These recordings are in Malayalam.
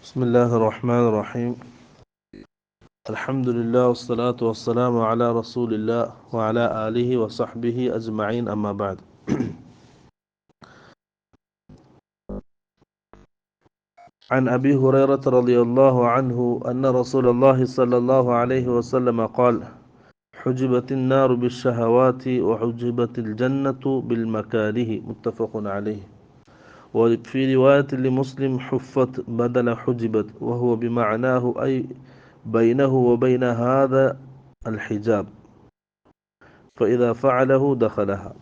بسم الله الرحمن الرحيم. الحمد لله والصلاة والسلام على رسول الله وعلى آله وصحبه أجمعين أما بعد. عن أبي هريرة رضي الله عنه أن رسول الله صلى الله عليه وسلم قال: حجبت النار بالشهوات وحجبت الجنة بالمكاره. متفق عليه. وفي رواية لمسلم حفت بدل حجبت، وهو بمعناه أي بينه وبين هذا الحجاب، فإذا فعله دخلها.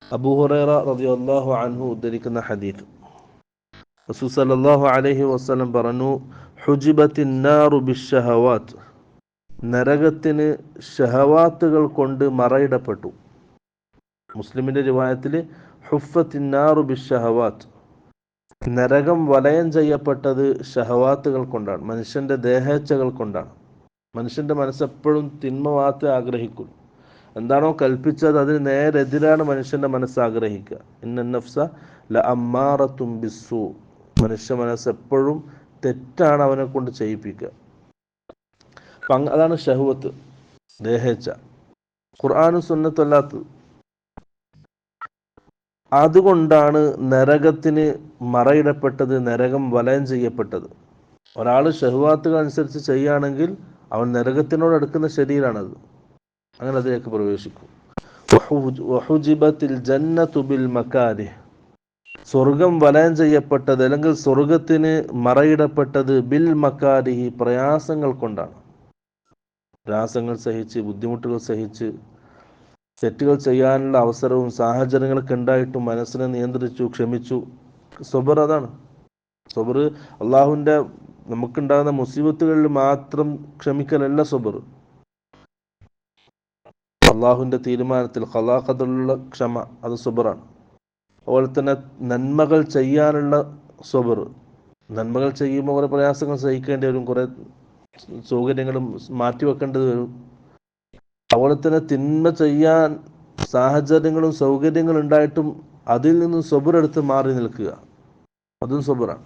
അബൂ ഹുറൈറ റളിയല്ലാഹു അൻഹു ഉദ്ധരിക്കുന്ന ഹദീസ്, റസൂൽ സല്ലല്ലാഹു അലൈഹി വസല്ലം പറഞ്ഞു: ഹുജിബത്തിൻ നാറു ബിശ്ശഹവാത്ത്, നരകത്തിന് ഷഹവാത്തുകൾ കൊണ്ട് മറയിടപ്പെട്ടു. മുസ്ലിമിന്റെ റിവായത്തിൽ ഹുഫത്തിൻ നാറു ബിശ്ശഹവാത്ത്, നരകം വലയം ചെയ്യപ്പെട്ടത് ഷഹവാത്തുകൾ കൊണ്ടാണ്, മനുഷ്യന്റെ ദേഹേച്ഛകൾ കൊണ്ടാണ്. മനുഷ്യന്റെ മനസ്സെപ്പോഴും തിന്മ മാത്രമേ ആഗ്രഹിക്കൂ. എന്താണോ കൽപ്പിച്ചത് അതിന് നേരെതിരാണ് മനുഷ്യന്റെ മനസ്സ് ആഗ്രഹിക്കുക. ഇന്ന നഫ്സ ലഅമ്മാറത്തും ബിസ്സൂ, മനുഷ്യ മനസ്സ് എപ്പോഴും തെറ്റാണ് അവനെ കൊണ്ട് ചെയ്യിപ്പിക്കുക. അതാണ് ഷഹ്വത്ത്, ദേഹേച്ഛ. ഖുർആനും സുന്നത്തല്ലാത്തത്. അതുകൊണ്ടാണ് നരകത്തിന് മറയിടപ്പെട്ടത്, നരകം വലയം ചെയ്യപ്പെട്ടത്. ഒരാൾ ഷഹ്വാത്തുകൾ അനുസരിച്ച് ചെയ്യുകയാണെങ്കിൽ അവൻ നരകത്തിനോട് അടുക്കുന്ന ശരീരമാണത്, അങ്ങനെ അതിലേക്ക് പ്രവേശിക്കും. വഹുജിബത്തിൽ ജന്നത്തു ബിൽ മകാരിഹ്, സ്വർഗം വലയം ചെയ്യപ്പെട്ടത് അല്ലെങ്കിൽ സ്വർഗത്തിന് മറയിടപ്പെട്ടത് ബിൽ മകാരിഹി, പ്രയാസങ്ങൾ കൊണ്ടാണ്. പ്രയാസങ്ങൾ സഹിച്ച്, ബുദ്ധിമുട്ടുകൾ സഹിച്ച്, തെറ്റുകൾ ചെയ്യാനുള്ള അവസരവും സാഹചര്യങ്ങളൊക്കെ ഉണ്ടായിട്ടും മനസ്സിനെ നിയന്ത്രിച്ചു, ക്ഷമിച്ചു. സബർ അതാണ്. സബർ അള്ളാഹുവിൻ്റെ നമുക്കുണ്ടാകുന്ന മുസീബത്തുകളിൽ മാത്രം ക്ഷമിക്കലല്ല സബർ. അള്ളാഹുവിൻ്റെ തീരുമാനത്തിൽ ഖളാ ഖദറിലുള്ള ക്ഷമ, അത് സബറാണ്. അതുപോലെ തന്നെ നന്മകൾ ചെയ്യാനുള്ള സബർ. നന്മകൾ ചെയ്യുമ്പോൾ കുറേ പ്രയാസങ്ങൾ സഹിക്കേണ്ടി വരും, കുറേ സൗകര്യങ്ങളും മാറ്റിവെക്കേണ്ടത് വരും. അതുപോലെ തന്നെ തിന്മ ചെയ്യാൻ സാഹചര്യങ്ങളും സൗകര്യങ്ങളും ഉണ്ടായിട്ടും അതിൽ നിന്നും സബറെടുത്ത് മാറി നിൽക്കുക, അതും സബറാണ്.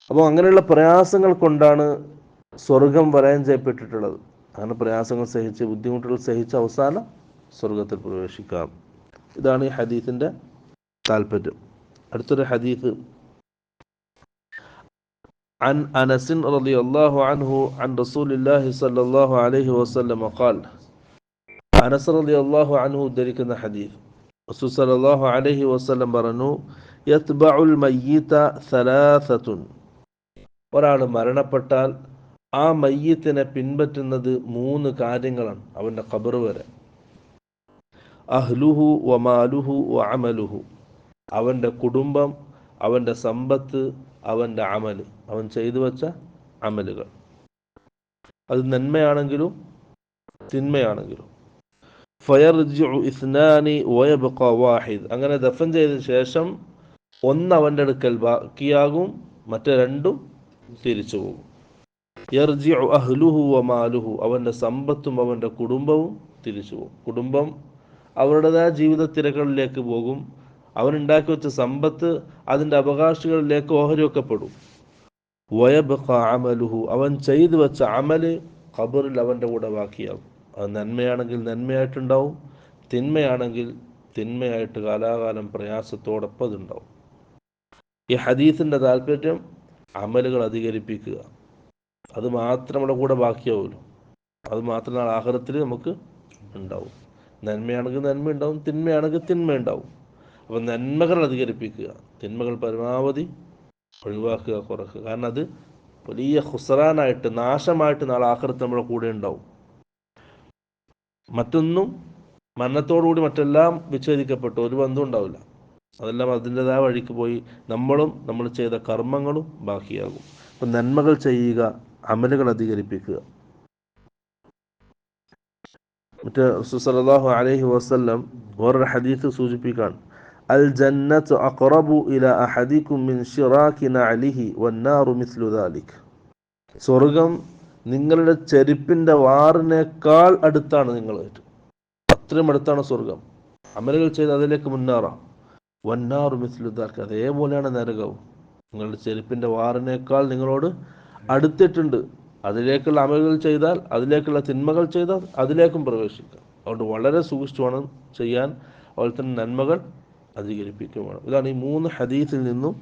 അപ്പോൾ അങ്ങനെയുള്ള പ്രയാസങ്ങൾ കൊണ്ടാണ് സ്വർഗം വലയം ചെയ്യപ്പെട്ടിട്ടുള്ളത്. അങ്ങനെ പ്രയാസങ്ങൾ സഹിച്ച്, ബുദ്ധിമുട്ടുകൾ സഹിച്ച് അവസാനം സ്വർഗത്തിൽ പ്രവേശിക്കാം. ഇതാണ് ഈ ഹദീസിന്റെ താല്പര്യം. അടുത്തൊരു ഹദീസ്, عن أنس رضي الله عنه عن رسول الله صلى الله عليه وسلم قال. أنس رضي الله عنه ഉദ്ധരിക്കുന്ന ഹദീസ്, റസൂൽ സല്ലല്ലാഹു അലൈഹി വസല്ലം പറഞ്ഞു: യത്ബഉൽ മയ്യിത സലാസത്തുൻ, ഒരാൾ മരണപ്പെട്ടാൽ ആ മയ്യിത്തിനെ പിൻപറ്റുന്നത് 3 കാര്യങ്ങളാണ് അവൻ്റെ ഖബർ വരെ. അഹ്ലുഹു വമാലുഹു വഅമലുഹു, അവൻ്റെ കുടുംബം, അവൻ്റെ സമ്പത്ത്, അവൻ്റെ അമല്, അവൻ ചെയ്തു വെച്ച അമലുകൾ. അത് നന്മയാണെങ്കിലും തിന്മയാണെങ്കിലും. ഫയർജിഉ ഇസ്നാനി വയബ്ഖ വാഹിദ്, അങ്ങനെ ദഫൻ ചെയ്ത ശേഷം 1 അവൻ്റെ അടുക്കൽ ബാക്കിയാകും, മറ്റേ 2 തിരിച്ചു പോകും. യർജിഉ അഹ്ലുഹു വമാലുഹു, അവൻ്റെ സമ്പത്തും അവൻ്റെ കുടുംബവും തിരിച്ചു പോകും. കുടുംബം അവരുടേതായ ജീവിത തിരക്കുകളിലേക്ക് പോകും. അവനുണ്ടാക്കി വെച്ച സമ്പത്ത് അതിൻ്റെ അവകാശികളിലേക്ക് ഓഹരി വെക്കപ്പെടും. വയബ്ഖ അമലുഹു, അവൻ ചെയ്തു വെച്ച അമല് ഖബറിൽ അവൻ്റെ കൂടെ ബാക്കിയാകും. അത് നന്മയാണെങ്കിൽ നന്മയായിട്ടുണ്ടാവും, തിന്മയാണെങ്കിൽ തിന്മയായിട്ട് കാലാകാലം പ്രയാസത്തോടൊപ്പം അതുണ്ടാവും. ഈ ഹദീസിൻ്റെ താല്പര്യം അമലുകൾ അധികരിപ്പിക്കുക, അത് മാത്രം നമ്മുടെ കൂടെ ബാക്കിയാവുമല്ലോ, അത് മാത്രം നാളെ ആഖിറത്തിൽ നമുക്ക് ഉണ്ടാവും. നന്മയാണെങ്കിൽ നന്മ ഉണ്ടാവും, തിന്മയാണെങ്കിൽ തിന്മ ഉണ്ടാവും. അപ്പം നന്മകൾ അധികരിപ്പിക്കുക, തിന്മകൾ പരമാവധി ഒഴിവാക്കുക, കുറക്കുക. കാരണം അത് വലിയ ഖുസ്റാനായിട്ട്, നാശമായിട്ട് നാളെ ആഖിറത്തിൽ നമ്മുടെ കൂടെ ഉണ്ടാവും. മറ്റൊന്നും മരണത്തോടുകൂടി മറ്റെല്ലാം വിച്ഛേദിക്കപ്പെട്ടു, ഒരു ബന്ധം ഉണ്ടാവില്ല. അതെല്ലാം അതിൻ്റെതായ വഴിക്ക് പോയി നമ്മൾ ചെയ്ത കർമ്മങ്ങളും ബാക്കിയാകും. അപ്പം നന്മകൾ ചെയ്യുക, അമലുകൾ അധികരിപ്പിക്കുക. മറ്റേ റസൂൽ സല്ലല്ലാഹു അലൈഹി വസല്ലം വേറൊരു ഹദീസ് സൂചിപ്പിക്കാൻ, അൽ ജന്നത്തു അഖറബു ഇലാ അഹദികും മിൻ ശിറാകി നഅലിഹി വന്നാറു മിസ്ലു ദാലിക്, സ്വർഗം നിങ്ങളുടെ ചെരുപ്പിൻ്റെ വാറിനേക്കാൾ അടുത്താണ്, നിങ്ങളായിട്ട് അത്രയും അടുത്താണ് സ്വർഗം. അമലുകൾ ചെയ്ത് അതിലേക്ക് മുന്നേറാം. വന്നാറു മിസ്ലു ദാലിക്, അതേപോലെയാണ് നരകവും. നിങ്ങളുടെ ചെരുപ്പിൻ്റെ വാറിനേക്കാൾ നിങ്ങളോട് അടുത്തിട്ടുണ്ട്. അതിലേക്കുള്ള അമലുകൾ ചെയ്താൽ, അതിലേക്കുള്ള തിന്മകൾ ചെയ്താൽ അതിലേക്കും പ്രവേശിക്കാം. അതുകൊണ്ട് വളരെ സൂക്ഷിച്ചു വേണം ചെയ്യാൻ. അതുപോലെ തന്നെ നന്മകൾ അധികരിപ്പിക്കുകയും വേണം. ഇതാണ് ഈ 3 ഹദീസിൽ നിന്നും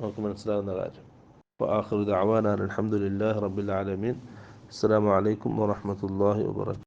നമുക്ക് മനസ്സിലാകുന്ന കാര്യം. وآخر دعوانا الحمد لله رب العالمين. السلام عليكم ورحمة الله وبركاته.